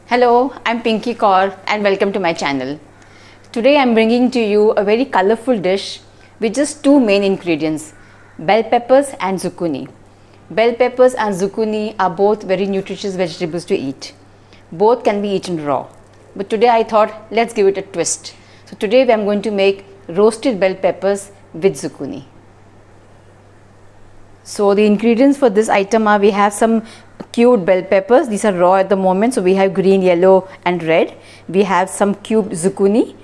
Hello, I'm Pinky Kaur and welcome to my channel. Today I'm bringing to you a very colorful dish with just two main ingredients, bell peppers and zucchini. Bell peppers and zucchini are both very nutritious vegetables to eat. Both can be eaten raw. But today I thought let's give it a twist. So today I'm going to make roasted bell peppers with zucchini. So the ingredients for this item are, we have some cubed bell peppers. These are raw at the moment, so we have green, yellow and red. We have some cubed zucchini.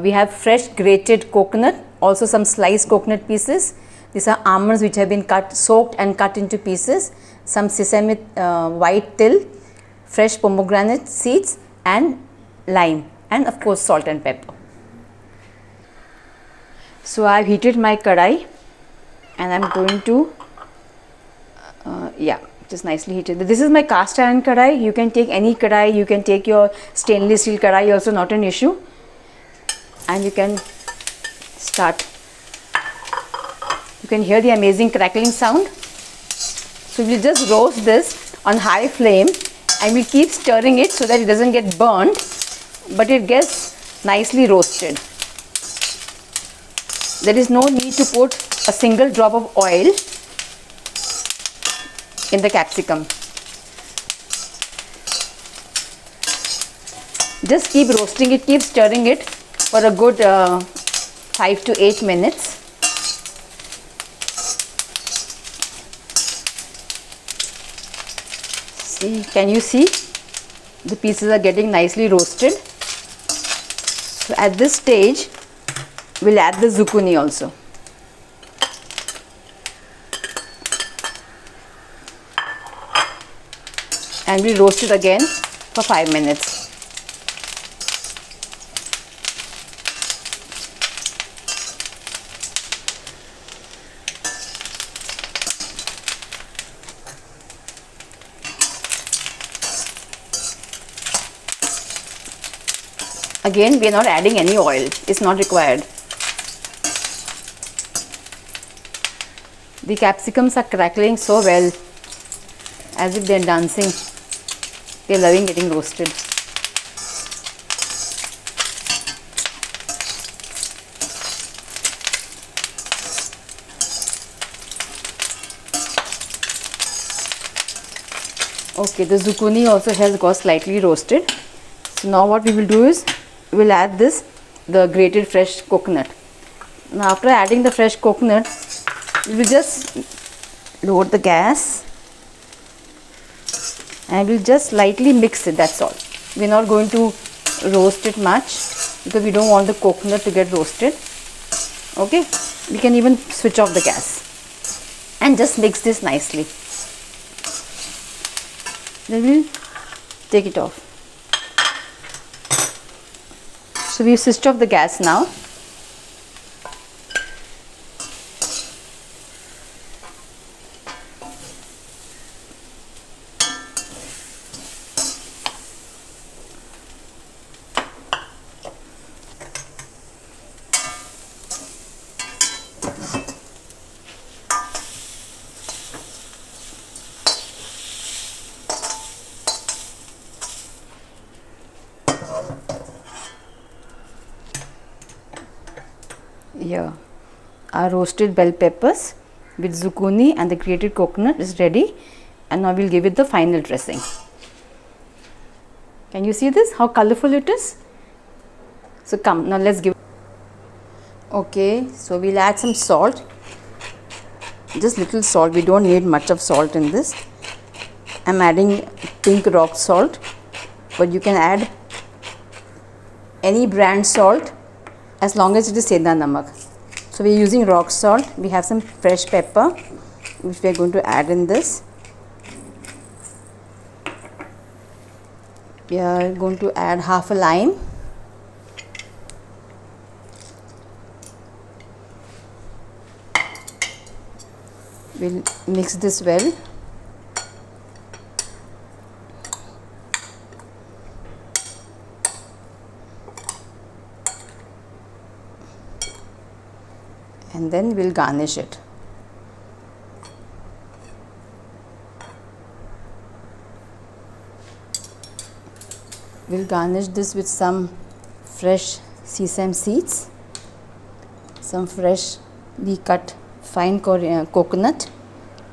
We have fresh grated coconut, also some sliced coconut pieces. These are almonds which have been soaked and cut into pieces. Some sesame white till, fresh pomegranate seeds and lime, and of course salt and pepper. So I have heated my kadai and I am going to just nicely heated. This is my cast iron kadai. You can take any kadai, you can take your stainless steel kadai, also not an issue. And you can start. You can hear the amazing crackling sound. So we'll just roast this on high flame and we'll keep stirring it so that it doesn't get burned, but it gets nicely roasted. There is no need to put a single drop of oil in the capsicum. Just keep roasting it, keep stirring it for a good 5 to 8 minutes. See, can you see? The pieces are getting nicely roasted. So at this stage, we'll add the zucchini also. And we'll roast it again for 5 minutes. Again, we are not adding any oil, it's not required. The capsicums are crackling so well, as if they are dancing. They are loving getting roasted. Okay, the zucchini also has got slightly roasted. So now what we will do is, we will add the grated fresh coconut. Now after adding the fresh coconut, we will just lower the gas and we'll just lightly mix it, that's all. We're not going to roast it much because we don't want the coconut to get roasted. Okay, we can even switch off the gas and just mix this nicely. Then we'll take it off. So we've switched off the gas now. Here, our roasted bell peppers with zucchini and the grated coconut is ready, and now we'll give it the final dressing. Can you see this, how colorful it is? So come, now let's give. Okay, so we'll add some salt, just little salt. We don't need much of salt in this. I'm adding pink rock salt, but you can add any brand salt as long as it is Seda Namak. So we are using rock salt. We have some fresh pepper which we are going to add in this. We are going to add half a lime. We'll mix this well. And then we'll garnish it. We'll garnish this with some fresh sesame seeds, some freshly cut fine coconut,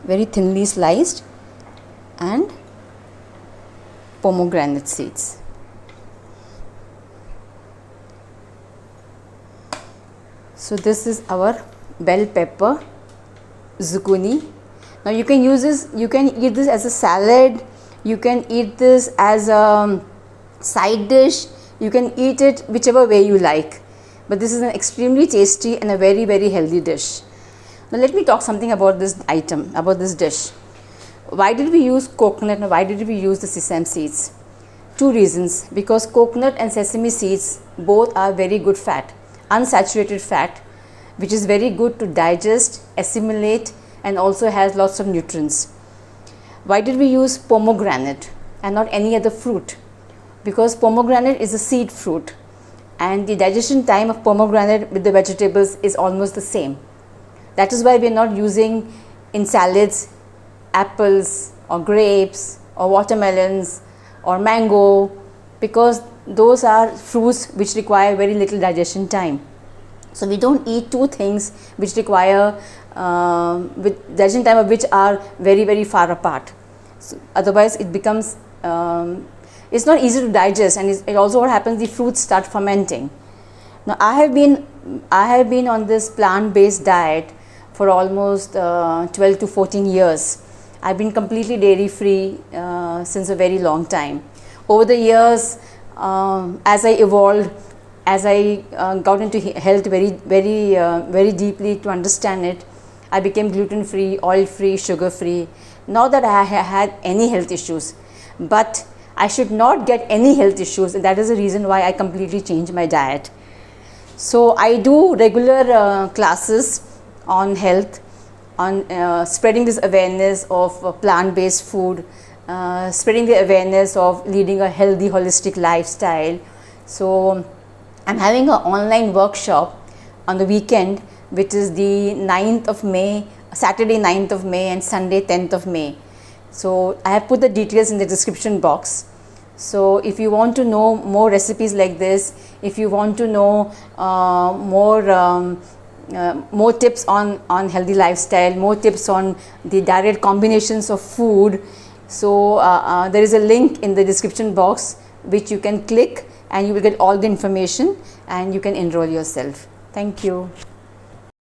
very thinly sliced, and pomegranate seeds. So this is our bell pepper zucchini. Now you can use this, you can eat this as a salad, you can eat this as a side dish, you can eat it whichever way you like, but this is an extremely tasty and a very, very healthy dish. Now let me talk something about this item, about this dish. Why did we use coconut and why did we use the sesame seeds? Two reasons. Because coconut and sesame seeds both are very good fat, unsaturated fat, which is very good to digest, assimilate, and also has lots of nutrients. Why did we use pomegranate and not any other fruit? Because pomegranate is a seed fruit and the digestion time of pomegranate with the vegetables is almost the same. That is why we are not using in salads apples or grapes or watermelons or mango, because those are fruits which require very little digestion time. So we don't eat two things which require with digestion time of which are very, very far apart. So otherwise it becomes it's not easy to digest, and it also what happens, the fruits start fermenting. Now I have been on this plant-based diet for almost 12 to 14 years. I've been completely dairy free since a very long time. Over the years, as I evolved, as I got into health very deeply to understand it, I became gluten free, oil free, sugar free. Not that I had any health issues, but I should not get any health issues, and that is the reason why I completely changed my diet. So I do regular classes on health, on spreading this awareness of plant-based food, spreading the awareness of leading a healthy, holistic lifestyle. So I'm having an online workshop on the weekend, which is the 9th of May, Saturday 9th of May and Sunday 10th of May. So I have put the details in the description box. So if you want to know more recipes like this, if you want to know more tips on healthy lifestyle, more tips on the direct combinations of food, so there is a link in the description box which you can click and you will get all the information and you can enroll yourself. Thank you.